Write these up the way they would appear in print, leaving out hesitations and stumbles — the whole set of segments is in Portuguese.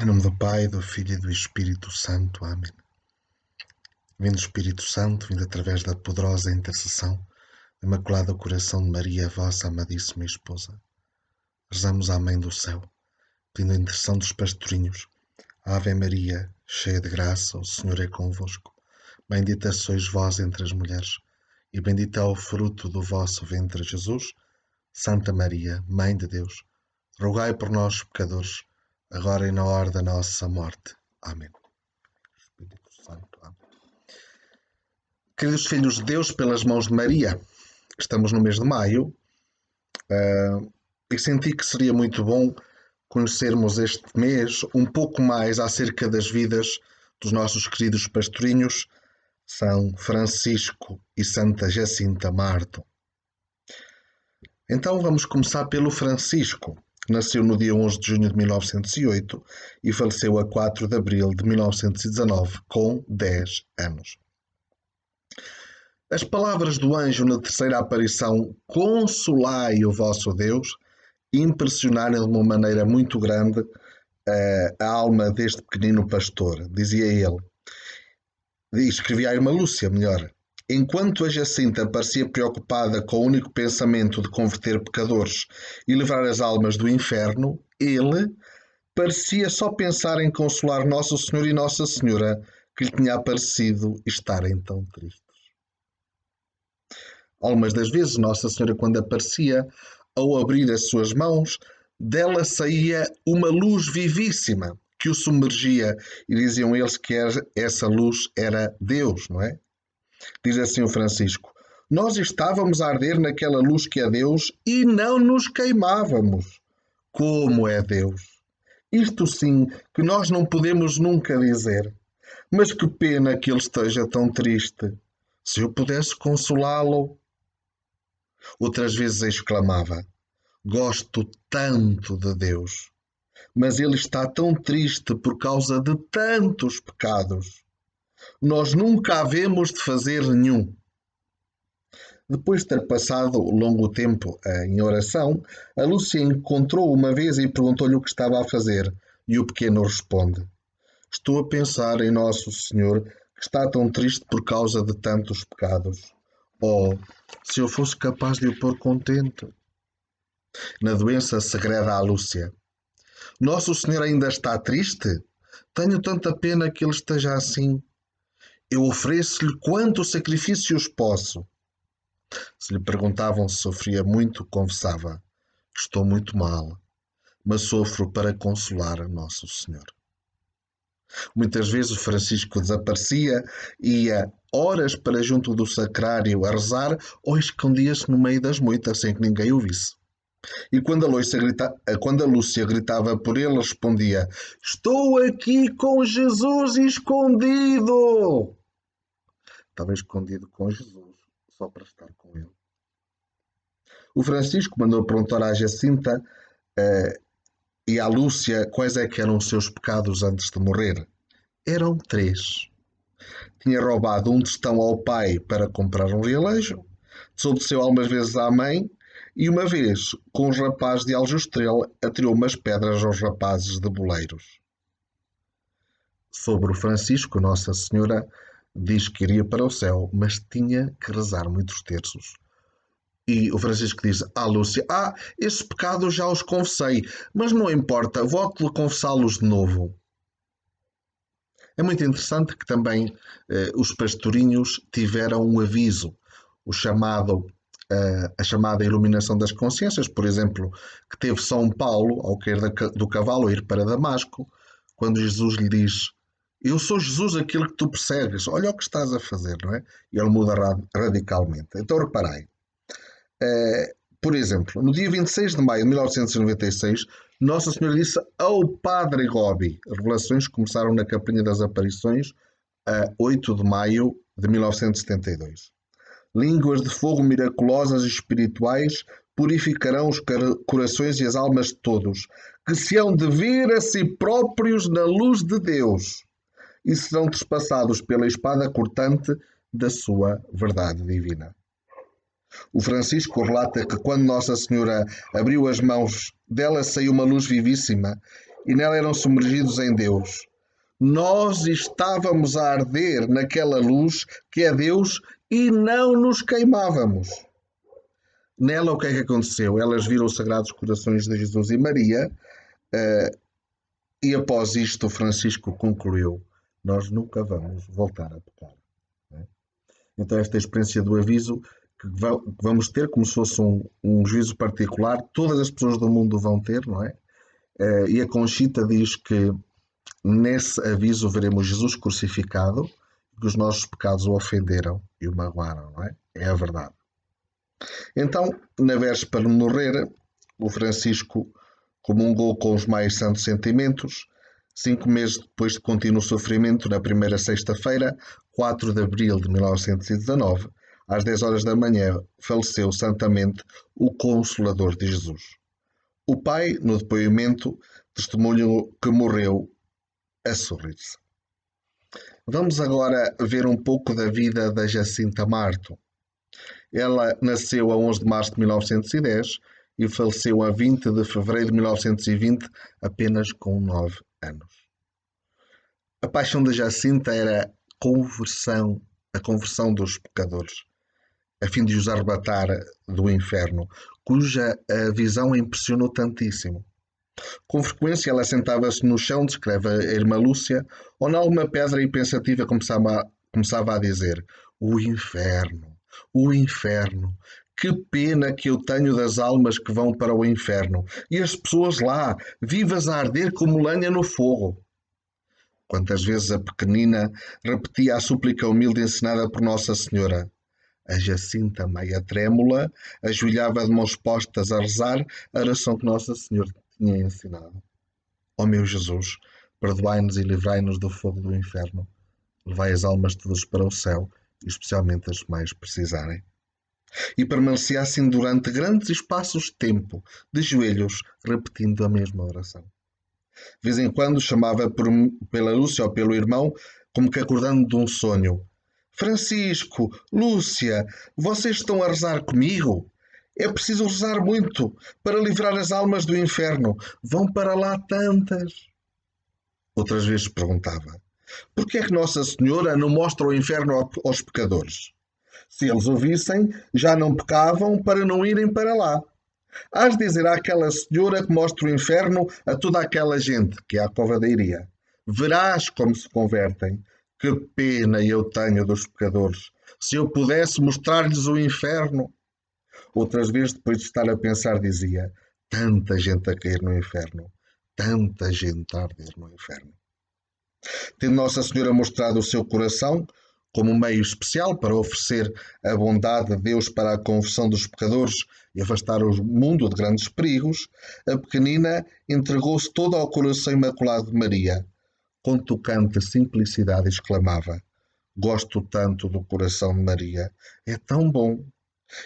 Em nome do Pai, do Filho e do Espírito Santo. Amém. Vindo Espírito Santo, vindo através da poderosa intercessão do Imaculado Coração de Maria, vossa amadíssima esposa, rezamos à Mãe do Céu, pedindo a intercessão dos pastorinhos. Ave Maria, cheia de graça, o Senhor é convosco. Bendita sois vós entre as mulheres, e bendito é o fruto do vosso ventre, Jesus. Santa Maria, Mãe de Deus, rogai por nós, pecadores, agora e na hora da nossa morte. Amém. Espírito Santo. Amém. Queridos filhos de Deus, pelas mãos de Maria, estamos no mês de maio, e senti que seria muito bom conhecermos este mês um pouco mais acerca das vidas dos nossos queridos pastorinhos, São Francisco e Santa Jacinta Marto. Então vamos começar pelo Francisco, que nasceu no dia 11 de junho de 1908 e faleceu a 4 de abril de 1919, com 10 anos. As palavras do anjo na terceira aparição, consolai o vosso Deus, impressionaram de uma maneira muito grande a alma deste pequenino pastor. Dizia ele, escrevia a irmã Lúcia, melhor, enquanto a Jacinta parecia preocupada com o único pensamento de converter pecadores e livrar as almas do inferno, ele parecia só pensar em consolar Nosso Senhor e Nossa Senhora, que lhe tinha aparecido estarem tão tristes. Algumas das vezes, Nossa Senhora, quando aparecia, ao abrir as suas mãos, dela saía uma luz vivíssima que o submergia, e diziam eles que essa luz era Deus, não é? Diz assim o Francisco, nós estávamos a arder naquela luz que é Deus e não nos queimávamos. Como é Deus? Isto sim que nós não podemos nunca dizer. Mas que pena que ele esteja tão triste. Se eu pudesse consolá-lo. Outras vezes exclamava, gosto tanto de Deus, mas ele está tão triste por causa de tantos pecados. Nós nunca havemos de fazer nenhum. Depois de ter passado longo tempo em oração, a Lúcia encontrou uma vez e perguntou-lhe o que estava a fazer, e o pequeno responde, estou a pensar em Nosso Senhor, que está tão triste por causa de tantos pecados. Oh, se eu fosse capaz de o pôr contente. Na doença segreda à Lúcia. Nosso Senhor ainda está triste? Tenho tanta pena que ele esteja assim. Eu ofereço-lhe quantos sacrifícios posso. Se lhe perguntavam se sofria muito, confessava, estou muito mal, mas sofro para consolar Nosso Senhor. Muitas vezes o Francisco desaparecia, ia horas para junto do sacrário a rezar ou escondia-se no meio das moitas sem que ninguém o visse. E quando a Lúcia gritava por ele, respondia, estou aqui com Jesus escondido. Estava escondido com Jesus, só para estar com ele. O Francisco mandou perguntar à Jacinta e à Lúcia quais é que eram os seus pecados antes de morrer. Eram 3. Tinha roubado um tostão ao pai para comprar um realejo, desobedeceu algumas vezes à mãe e uma vez, com os rapazes de Aljustrel, atirou umas pedras aos rapazes de Boleiros. Sobre o Francisco, Nossa Senhora diz que iria para o céu, mas tinha que rezar muitos terços. E o Francisco diz à Lúcia, esses pecados já os confessei, mas não importa, volto a confessá-los de novo. É muito interessante que também os pastorinhos tiveram um aviso, a chamada iluminação das consciências, por exemplo, que teve São Paulo, ao cair do cavalo, a ir para Damasco, quando Jesus lhe diz, eu sou Jesus, aquele que tu persegues, olha o que estás a fazer, não é? E ele muda radicalmente. Então reparai, por exemplo, no dia 26 de maio de 1996, Nossa Senhora disse ao Padre Gobi. As revelações começaram na Capinha das Aparições a 8 de maio de 1972. Línguas de fogo miraculosas e espirituais purificarão os corações e as almas de todos, que se hão de ver a si próprios na luz de Deus e serão trespassados pela espada cortante da sua verdade divina. O Francisco relata que quando Nossa Senhora abriu as mãos, dela saiu uma luz vivíssima e nela eram submergidos em Deus. Nós estávamos a arder naquela luz que é Deus e não nos queimávamos. Nela, o que é que aconteceu? Elas viram os Sagrados Corações de Jesus e Maria, e após isto, Francisco concluiu: nós nunca vamos voltar a pecar. Então, esta experiência do aviso que vamos ter, como se fosse um juízo particular, todas as pessoas do mundo vão ter, não é? E a Conchita diz que nesse aviso veremos Jesus crucificado, que os nossos pecados o ofenderam e o magoaram, não é? É a verdade. Então, na véspera de morrer, o Francisco comungou com os mais santos sentimentos. 5 meses depois de contínuo sofrimento, na primeira sexta-feira, 4 de abril de 1919, às 10 horas da manhã, faleceu santamente o Consolador de Jesus. O pai, no depoimento, testemunhou que morreu a sorrir-se. Vamos agora ver um pouco da vida da Jacinta Marto. Ela nasceu a 11 de março de 1910 e faleceu a 20 de fevereiro de 1920, apenas com 9 anos. A paixão da Jacinta era a conversão dos pecadores, a fim de os arrebatar do inferno, cuja a visão a impressionou tantíssimo. Com frequência ela sentava-se no chão, descreve a irmã Lúcia, ou numa pedra e pensativa começava a dizer: o inferno, o inferno, que pena que eu tenho das almas que vão para o inferno, e as pessoas lá, vivas a arder como lenha no fogo. Quantas vezes a pequenina repetia a súplica humilde ensinada por Nossa Senhora. A Jacinta, meia trêmula, ajoelhava de mãos postas a rezar a oração que Nossa Senhora tinha ensinado. Ó meu Jesus, perdoai-nos e livrai-nos do fogo do inferno. Levai as almas todas para o céu, e especialmente as que mais precisarem. E permanecia assim durante grandes espaços de tempo, de joelhos, repetindo a mesma oração. De vez em quando chamava pela Lúcia ou pelo irmão, como que acordando de um sonho. Francisco, Lúcia, vocês estão a rezar comigo? É preciso rezar muito para livrar as almas do inferno. Vão para lá tantas. Outras vezes perguntava: por que é que Nossa Senhora não mostra o inferno aos pecadores? Se eles o vissem, já não pecavam para não irem para lá. Hás de dizer àquela senhora que mostra o inferno a toda aquela gente, que é a cova da Iria. Verás como se convertem. Que pena eu tenho dos pecadores. Se eu pudesse mostrar-lhes o inferno. Outras vezes, depois de estar a pensar, dizia: tanta gente a cair no inferno. Tanta gente a arder no inferno. Tendo Nossa Senhora mostrado o seu coração como um meio especial para oferecer a bondade de Deus para a conversão dos pecadores e afastar o mundo de grandes perigos, a pequenina entregou-se toda ao coração imaculado de Maria. Com tocante simplicidade exclamava: gosto tanto do coração de Maria, é tão bom.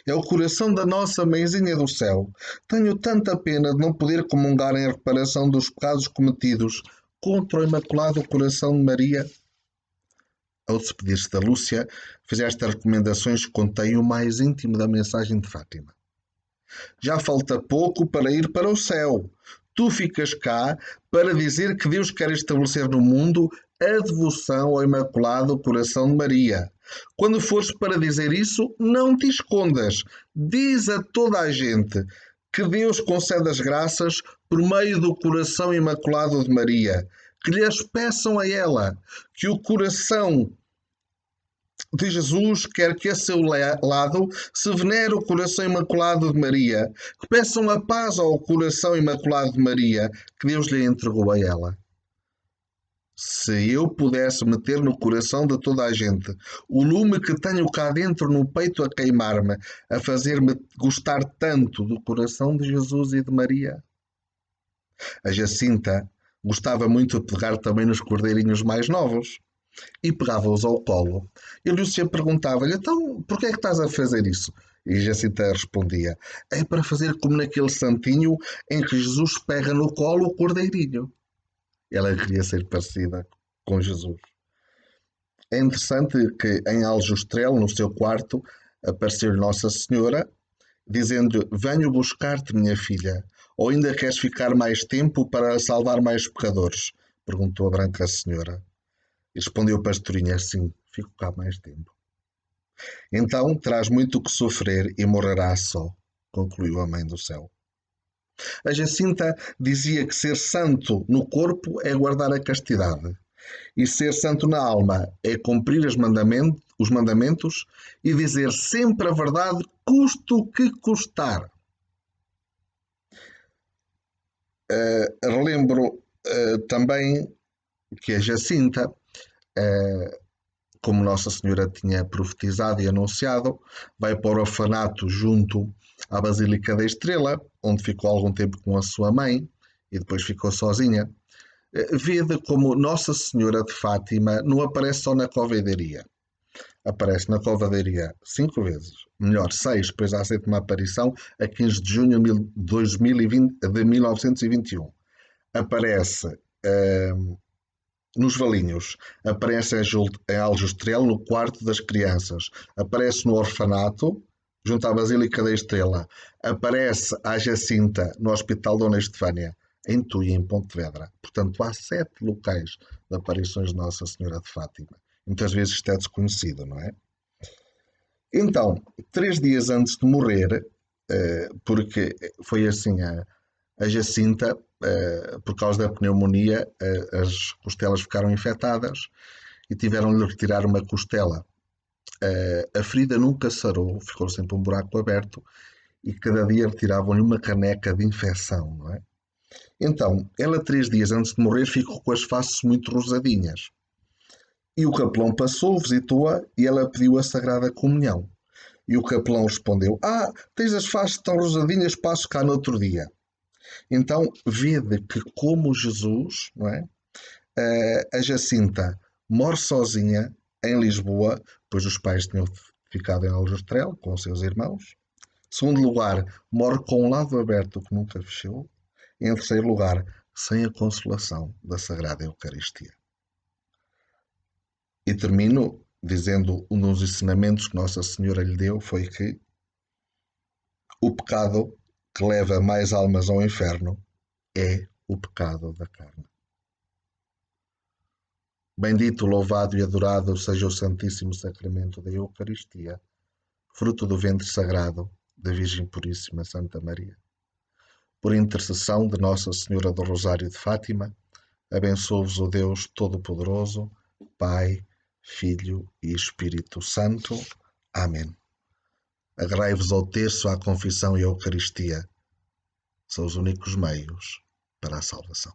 É o coração da nossa mãezinha do céu. Tenho tanta pena de não poder comungar em reparação dos pecados cometidos contra o imaculado coração de Maria. Ao despedir-se da Lúcia, fez estas recomendações que contém o mais íntimo da mensagem de Fátima. Já falta pouco para ir para o céu. Tu ficas cá para dizer que Deus quer estabelecer no mundo a devoção ao Imaculado Coração de Maria. Quando fores para dizer isso, não te escondas. Diz a toda a gente que Deus concede as graças por meio do Coração Imaculado de Maria. Que lhes peçam a ela que o coração de Jesus quer que a seu lado se venere o coração imaculado de Maria, que peçam a paz ao coração imaculado de Maria, que Deus lhe entregou a ela. Se eu pudesse meter no coração de toda a gente o lume que tenho cá dentro no peito a queimar-me, a fazer-me gostar tanto do coração de Jesus e de Maria. A Jacinta gostava muito de pegar também nos cordeirinhos mais novos e pegava-os ao colo. E Lúcia perguntava-lhe: então, porquê é que estás a fazer isso? E Jacinta respondia: é para fazer como naquele santinho em que Jesus pega no colo o cordeirinho. Ela queria ser parecida com Jesus. É interessante que em Aljustrel, no seu quarto, apareceu Nossa Senhora, dizendo: venho buscar-te, minha filha. Ou ainda queres ficar mais tempo para salvar mais pecadores? Perguntou a branca senhora. E respondeu a pastorinha: sim, fico cá mais tempo. Então terás muito que sofrer e morrerás só, concluiu a mãe do céu. A Jacinta dizia que ser santo no corpo é guardar a castidade, e ser santo na alma é cumprir os mandamentos e dizer sempre a verdade, custe o que custar. Relembro também que a Jacinta, como Nossa Senhora tinha profetizado e anunciado, vai para o orfanato junto à Basílica da Estrela, onde ficou algum tempo com a sua mãe e depois ficou sozinha. Vede como Nossa Senhora de Fátima não aparece só na covadaria. Aparece na covadaria 5 vezes, melhor, 6, pois há a sétima aparição a 15 de junho de 1921. Aparece nos Valinhos, aparece em Aljustrel no quarto das crianças, aparece no orfanato, junto à Basílica da Estrela, aparece à Jacinta no Hospital Dona Estefânia, em Tui, em Pontevedra. Portanto, há 7 locais de aparições de Nossa Senhora de Fátima. Muitas vezes isto é desconhecido, não é? Então, 3 dias antes de morrer, porque foi assim a Jacinta, por causa da pneumonia, as costelas ficaram infectadas e tiveram-lhe retirar uma costela. A ferida nunca sarou, ficou sempre um buraco aberto e cada dia retiravam-lhe uma caneca de infecção, não é? Então, ela 3 dias antes de morrer ficou com as faces muito rosadinhas. E o capelão passou, visitou-a e ela pediu a Sagrada Comunhão. E o capelão respondeu: tens as faces tão rosadinhas, passo cá no outro dia. Então, vede que, como Jesus, não é? A Jacinta morre sozinha em Lisboa, pois os pais tinham ficado em Aljustrel com os seus irmãos. Segundo lugar, morre com um lado aberto que nunca fechou. E em terceiro lugar, sem a consolação da Sagrada Eucaristia. E termino dizendo um dos ensinamentos que Nossa Senhora lhe deu foi que o pecado que leva mais almas ao inferno é o pecado da carne. Bendito, louvado e adorado seja o Santíssimo Sacramento da Eucaristia, fruto do ventre sagrado da Virgem Puríssima Santa Maria. Por intercessão de Nossa Senhora do Rosário de Fátima, abençoe-vos o Deus Todo-Poderoso, Pai, Filho e Espírito Santo. Amém. Agarrai-vos ao terço, à confissão e à Eucaristia. São os únicos meios para a salvação.